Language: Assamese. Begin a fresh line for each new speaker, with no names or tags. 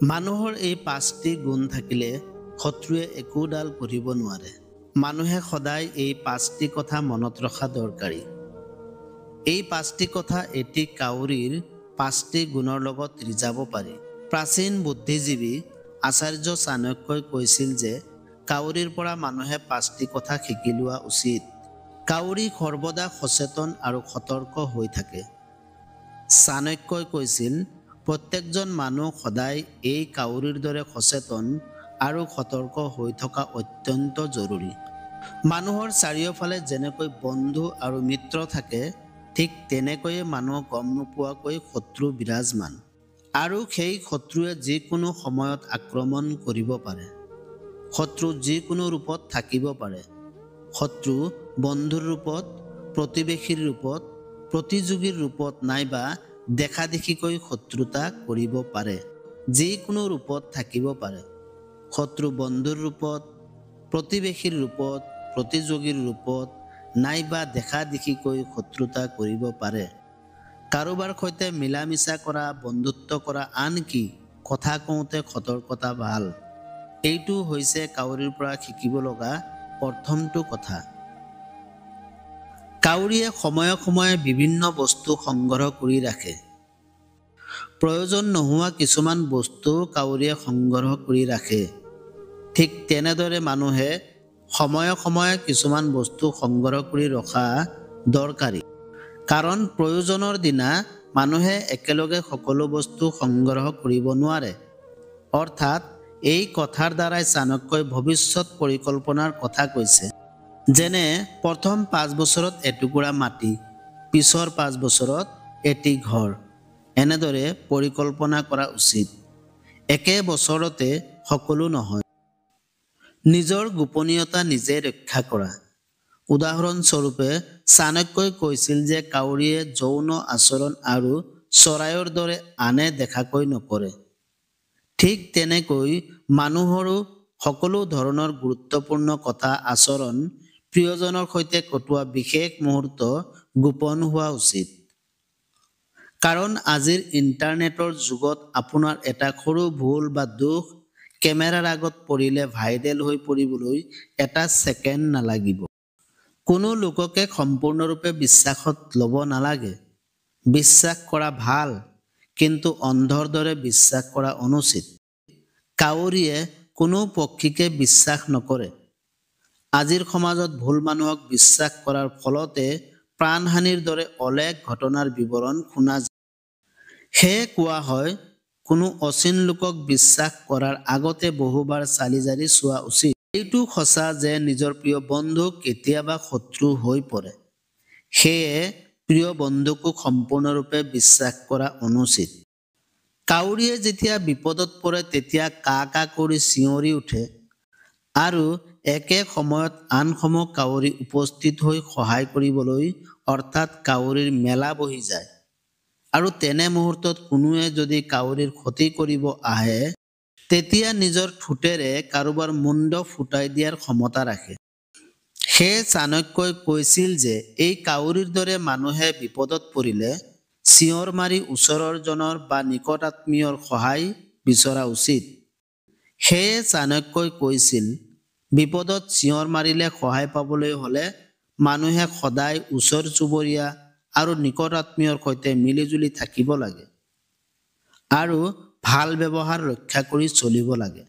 মানুহৰ এই 5টি গুণ থাকিলে শত্ৰুৱে একোডাল কৰিব নোৱাৰে। মানুহে সদায় এই 5টি কথা মনত ৰখা দৰকাৰী। এই 5টি কথা এটি কাউৰীৰ 5টি গুণৰ লগত ৰিজাব পাৰি। প্ৰাচীন বুদ্ধিজীৱী আচাৰ্য চাণক্যই কৈছিল যে কাউৰীৰ পৰা মানুহে 5টি কথা শিকি লোৱা উচিত। কাউৰী সৰ্বদা সচেতন আৰু সতৰ্ক হৈ থাকে। চাণক্যই কৈছিল, প্ৰত্যেকজন মানুহ সদায় এই কাউৰীৰ দৰে সচেতন আৰু সতৰ্ক হৈ থকা অত্যন্ত জৰুৰী। মানুহৰ চাৰিওফালে যেনেকৈ বন্ধু আৰু মিত্ৰ থাকে, ঠিক তেনেকৈয়ে মানুহ গম নোপোৱাকৈ শত্ৰু বিৰাজমান। আৰু সেই শত্ৰুৱে যিকোনো সময়ত আক্ৰমণ কৰিব পাৰে। শত্ৰু যিকোনো ৰূপত থাকিব পাৰে। শত্ৰু বন্ধুৰ ৰূপত, প্ৰতিবেশীৰ ৰূপত, প্ৰতিযোগীৰ ৰূপত নাইবা দেখা দেখিকৈ শত্ৰুতা কৰিব পাৰে। যিকোনো ৰূপত থাকিব পাৰে। শত্ৰু বন্ধুৰ ৰূপত, প্ৰতিবেশীৰ ৰূপত, প্ৰতিযোগীৰ ৰূপত নাইবা দেখা দেখিকৈ শত্ৰুতা কৰিব পাৰে। কাৰোবাৰ সৈতে মিলা মিছা কৰা, বন্ধুত্ব কৰা, আনকি কথা কওঁতে সতৰ্কতা ভাল। এইটো হৈছে কাউৰীৰ পৰা শিকিব লগা প্ৰথমটো কথা। কাউৰীয়ে সময়ে সময়ে বিভিন্ন বস্তু সংগ্ৰহ কৰি ৰাখে। প্ৰয়োজন নোহোৱা কিছুমান বস্তুও কাউৰীয়ে সংগ্ৰহ কৰি ৰাখে। ঠিক তেনেদৰে মানুহে সময়ে সময়ে কিছুমান বস্তু সংগ্ৰহ কৰি ৰখা দৰকাৰী। কাৰণ প্ৰয়োজনৰ দিনা মানুহে একেলগে সকলো বস্তু সংগ্ৰহ কৰিব নোৱাৰে। অৰ্থাৎ এই কথাৰ দ্বাৰাই চাণক্যই ভৱিষ্যত পৰিকল্পনাৰ কথা কৈছে। যেনে প্ৰথম 5 বছৰত এটুকুৰা মাটি, পিছৰ 5 বছৰত এটি ঘৰ। এনেদৰে পৰিকল্পনা কৰা উচিত। একে বছৰতে সকলো নহয়। নিজৰ গোপনীয়তা নিজে ৰক্ষা কৰা। উদাহৰণস্বৰূপে চাণক্যই কৈছিল যে কাউৰীয়ে যৌন আচৰণ আৰু চৰাইৰ দৰে আনে দেখাকৈ নকৰে। ঠিক তেনেকৈ মানুহৰো সকলো ধৰণৰ গুৰুত্বপূৰ্ণ কথা, আচৰণ, প্ৰিয়জনৰ সৈতে কটোৱা বিশেষ মুহূৰ্ত গোপন হোৱা উচিত। কাৰণ আজিৰ ইণ্টাৰনেটৰ যুগত আপোনাৰ এটা সৰু ভুল বা দোষ কেমেৰাৰ আগত পৰিলে ভাইৰেল হৈ পৰিবলৈ এটা ছেকেণ্ড নালাগিব। কোনো লোককে সম্পূৰ্ণৰূপে বিশ্বাসত ল'ব নালাগে। বিশ্বাস কৰা ভাল, কিন্তু অন্ধৰ দৰে বিশ্বাস কৰা অনুচিত। কাউৰীয়ে কোনো পক্ষীকে বিশ্বাস নকৰে। আজিৰ সমাজত ভুল মানুহক বিশ্বাস কৰাৰ ফলতে প্ৰাণহানিৰ দৰে অলেখ ঘটনাৰ বিৱৰণ শুনা যায়। সেয়ে কোৱা হয়, কোনো অচিন লোকক বিশ্বাস কৰাৰ আগতে বহুবাৰ চালি জাৰি চোৱা উচিত। এইটো সঁচা যে নিজৰ প্ৰিয় বন্ধু কেতিয়াবা শত্ৰু হৈ পৰে। সেয়ে প্ৰিয় বন্ধুকো সম্পূৰ্ণৰূপে বিশ্বাস কৰা অনুচিত। কাউৰীয়ে যেতিয়া বিপদত পৰে তেতিয়া কা কা কৰি চিঞৰি উঠে আৰু একে সময়ত আনসমূহ কাউৰী উপস্থিত হৈ সহায় কৰিবলৈ, অৰ্থাৎ কাউৰীৰ মেলা বহি যায়। আৰু তেনে মুহূৰ্তত কোনোৱে যদি কাউৰীৰ ক্ষতি কৰিব আহে, তেতিয়া নিজৰ ঠোঁটেৰে কাৰোবাৰ মুণ্ড ফুটাই দিয়াৰ ক্ষমতা ৰাখে। সেয়ে চাণক্যই কৈছিল যে এই কাউৰীৰ দৰে মানুহে বিপদত পৰিলে চিঞৰ মাৰি ওচৰৰ জনৰ বা নিকট আত্মীয়ৰ সহায় বিচৰা উচিত। সেয়ে চাণক্যই কৈছিল, বিপদত চিঞৰ মাৰিলে সহায় পাবলৈ হ'লে মানুহে সদায় ওচৰ চুবুৰীয়া আৰু নিকট আত্মীয়ৰ সৈতে মিলিজুলি থাকিব লাগে আৰু ভাল ব্যৱহাৰ ৰক্ষা কৰি চলিব লাগে।